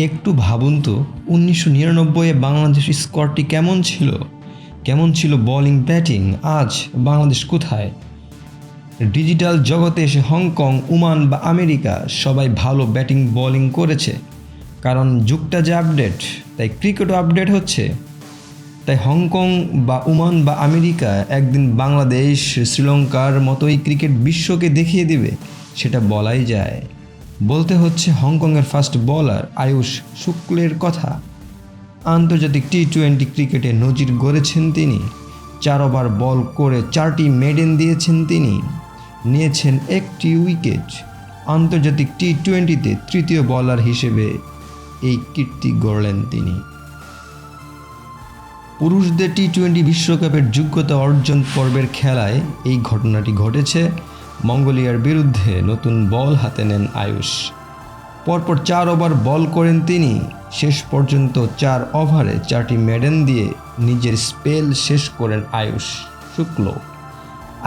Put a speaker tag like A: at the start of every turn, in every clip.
A: একটু ভাবুন তো 1999-এ বাংলাদেশের স্কোরটি কেমন ছিল বোলিং ব্যাটিং। আজ বাংলাদেশ কোথায়? ডিজিটাল জগতে এসে হংকং, ওমান বা আমেরিকা সবাই ভালো ব্যাটিং বোলিং করেছে, কারণ যুগটা যে আপডেট, তাই ক্রিকেটও আপডেট হচ্ছে। তাই হংকং বা ওমান বা আমেরিকা একদিন বাংলাদেশ, শ্রীলঙ্কার মতোই ক্রিকেট বিশ্বকে দেখিয়ে দিবে, সেটা বলাই যায়। বলতে হচ্ছে হংকংয়ের ফাস্ট বোলার আয়ুষ শুক্লের কথা। আন্তর্জাতিক টি-20 ক্রিকেটে নজির গড়েছেন তিনি। 4 ওভার বল করে 4টি মেডেন দিয়েছেন তিনি, নিয়েছেন 1টি উইকেট। আন্তর্জাতিক টি-20-তে তৃতীয় বোলার হিসেবে এই কীর্তি গড়লেন তিনি। পুরুষদের টি-20 বিশ্বকাপের যোগ্যতা অর্জন পর্বের খেলায় এই ঘটনাটি ঘটেছে। মঙ্গোলিয়ার বিরুদ্ধে নতুন বল হাতে নেন আয়ুষ। পরপর 4 ওভার বল করেন তিনি। শেষ পর্যন্ত 4 ওভারে 4টি মেডেন দিয়ে নিজের স্পেল শেষ করেন আয়ুষ শুক্ল।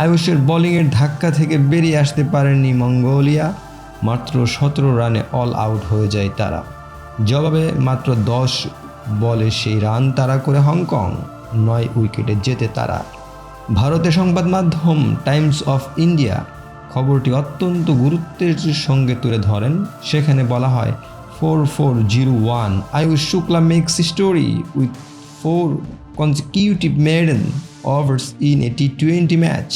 A: আয়ুষের বোলিংয়ের ধাক্কা থেকে বেরিয়ে আসতে পারেননি মঙ্গোলিয়া। মাত্র 17 রানে অল আউট হয়ে যায় তারা। জবাবে মাত্র 10 বলে সেই রান তাড়া করে হংকং 9 উইকেটে জেতে তারা। ভারতের সংবাদ মাধ্যম টাইমস অফ ইন্ডিয়া খবরটি অত্যন্ত গুরুত্বের সঙ্গে তুলে ধরেন। সেখানে বলা হয়, 4401 Ayush Shukla makes story with 4 consecutive maiden overs in a T20 match.